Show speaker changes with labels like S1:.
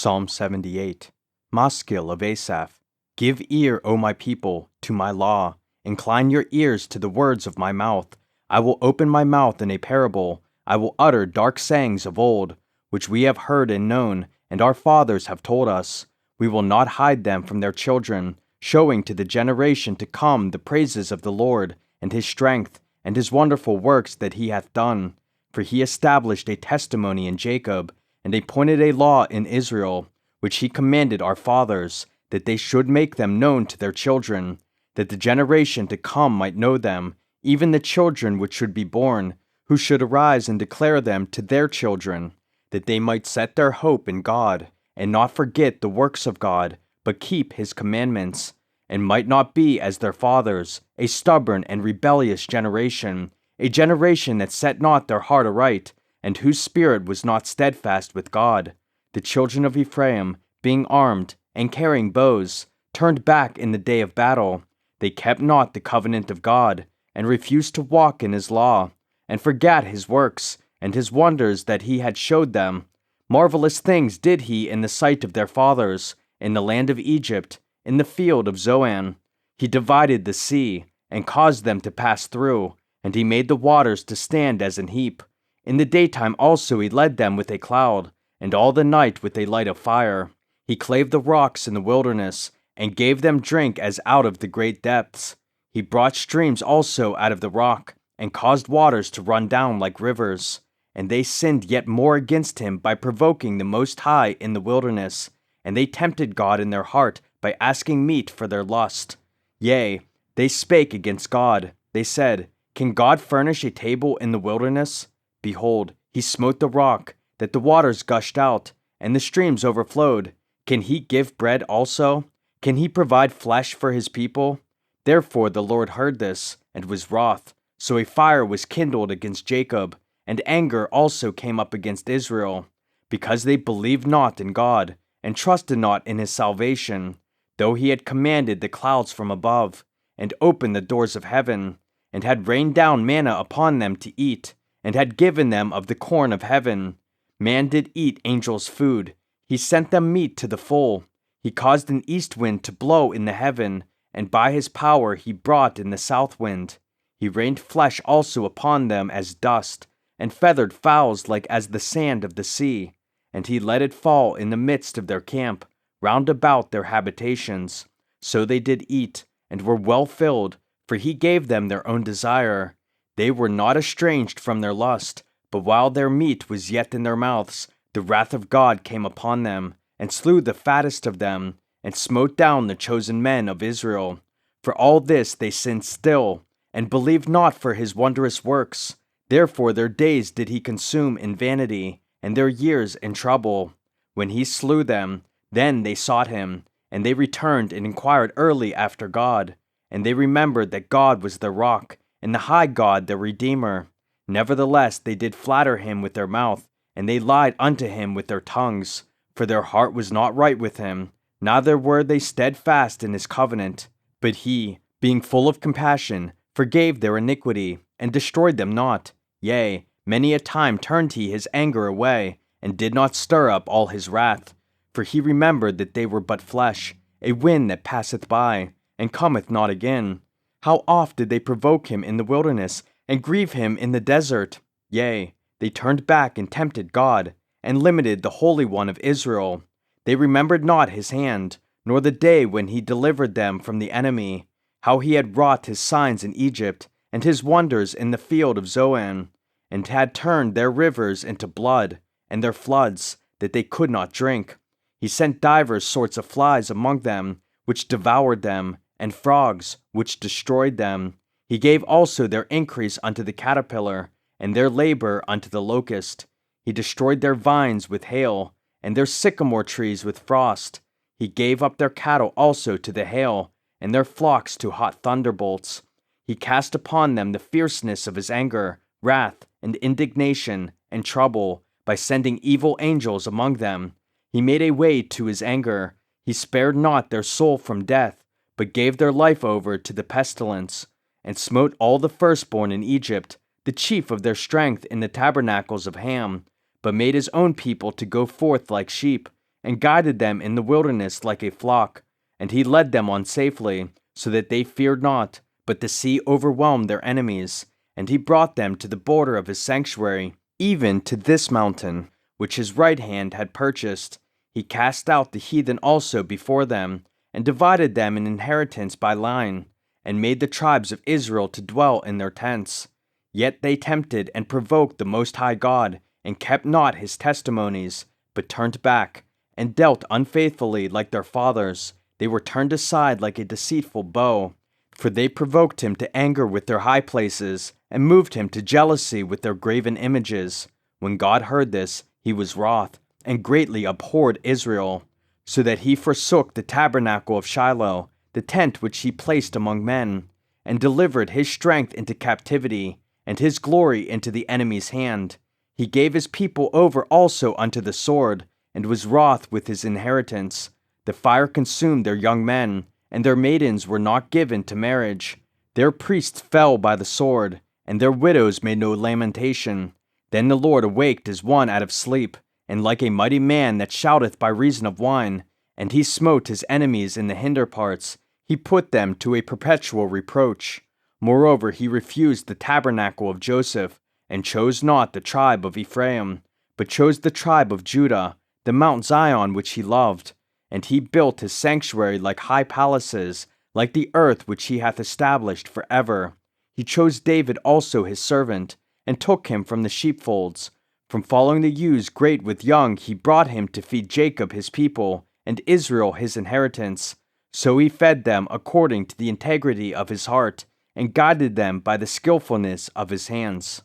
S1: Psalm 78. Maskil of Asaph. Give ear, O my people, to my law. Incline your ears to the words of my mouth. I will open my mouth in a parable. I will utter dark sayings of old, which we have heard and known, and our fathers have told us. We will not hide them from their children, showing to the generation to come the praises of the Lord, and his strength, and his wonderful works that he hath done. For he established a testimony in Jacob, and appointed a law in Israel, which he commanded our fathers, that they should make them known to their children, that the generation to come might know them, even the children which should be born, who should arise and declare them to their children, that they might set their hope in God, and not forget the works of God, but keep his commandments, and might not be as their fathers, a stubborn and rebellious generation, a generation that set not their heart aright, and whose spirit was not steadfast with God. The children of Ephraim, being armed, and carrying bows, turned back in the day of battle. They kept not the covenant of God, and refused to walk in his law, and forgat his works, and his wonders that he had showed them. Marvelous things did he in the sight of their fathers, in the land of Egypt, in the field of Zoan. He divided the sea, and caused them to pass through, and he made the waters to stand as an heap. In the daytime also he led them with a cloud, and all the night with a light of fire. He clave the rocks in the wilderness, and gave them drink as out of the great depths. He brought streams also out of the rock, and caused waters to run down like rivers. And they sinned yet more against him by provoking the Most High in the wilderness, and they tempted God in their heart by asking meat for their lust. Yea, they spake against God. They said, Can God furnish a table in the wilderness? Behold, he smote the rock, that the waters gushed out, and the streams overflowed. Can he give bread also? Can he provide flesh for his people? Therefore the Lord heard this, and was wroth. So a fire was kindled against Jacob, and anger also came up against Israel, because they believed not in God, and trusted not in his salvation, though he had commanded the clouds from above, and opened the doors of heaven, and had rained down manna upon them to eat, and had given them of the corn of heaven. Man did eat angels' food. He sent them meat to the full. He caused an east wind to blow in the heaven, and by his power he brought in the south wind. He rained flesh also upon them as dust, and feathered fowls like as the sand of the sea. And he let it fall in the midst of their camp, round about their habitations. So they did eat, and were well filled, for he gave them their own desire. They were not estranged from their lust, but while their meat was yet in their mouths, the wrath of God came upon them, and slew the fattest of them, and smote down the chosen men of Israel. For all this they sinned still, and believed not for his wondrous works. Therefore their days did he consume in vanity, and their years in trouble. When he slew them, then they sought him, and they returned and inquired early after God. And they remembered that God was their rock, and the high God their Redeemer. Nevertheless they did flatter him with their mouth, and they lied unto him with their tongues. For their heart was not right with him, neither were they steadfast in his covenant. But he, being full of compassion, forgave their iniquity, and destroyed them not. Yea, many a time turned he his anger away, and did not stir up all his wrath. For he remembered that they were but flesh, a wind that passeth by, and cometh not again. How oft did they provoke him in the wilderness, and grieve him in the desert? Yea, they turned back and tempted God, and limited the Holy One of Israel. They remembered not his hand, nor the day when he delivered them from the enemy, how he had wrought his signs in Egypt, and his wonders in the field of Zoan, and had turned their rivers into blood, and their floods, that they could not drink. He sent divers sorts of flies among them, which devoured them, and frogs, which destroyed them. He gave also their increase unto the caterpillar, and their labor unto the locust. He destroyed their vines with hail, and their sycamore trees with frost. He gave up their cattle also to the hail, and their flocks to hot thunderbolts. He cast upon them the fierceness of his anger, wrath, and indignation, and trouble, by sending evil angels among them. He made a way to his anger. He spared not their soul from death, but gave their life over to the pestilence, and smote all the firstborn in Egypt, the chief of their strength in the tabernacles of Ham, but made his own people to go forth like sheep, and guided them in the wilderness like a flock. And he led them on safely, so that they feared not, but the sea overwhelmed their enemies. And he brought them to the border of his sanctuary, even to this mountain, which his right hand had purchased. He cast out the heathen also before them, and divided them an inheritance by line, and made the tribes of Israel to dwell in their tents. Yet they tempted and provoked the Most High God, and kept not his testimonies, but turned back, and dealt unfaithfully like their fathers. They were turned aside like a deceitful bow. For they provoked him to anger with their high places, and moved him to jealousy with their graven images. When God heard this, he was wroth, and greatly abhorred Israel, so that he forsook the tabernacle of Shiloh, the tent which he placed among men, and delivered his strength into captivity, and his glory into the enemy's hand. He gave his people over also unto the sword, and was wroth with his inheritance. The fire consumed their young men, and their maidens were not given to marriage. Their priests fell by the sword, and their widows made no lamentation. Then the Lord awaked as one out of sleep, and like a mighty man that shouteth by reason of wine. And he smote his enemies in the hinder parts. He put them to a perpetual reproach. Moreover, he refused the tabernacle of Joseph, and chose not the tribe of Ephraim, but chose the tribe of Judah, the Mount Zion which he loved. And he built his sanctuary like high palaces, like the earth which he hath established forever. He chose David also his servant, and took him from the sheepfolds. From following the ewes great with young, he brought him to feed Jacob his people, and Israel his inheritance. So he fed them according to the integrity of his heart, and guided them by the skillfulness of his hands.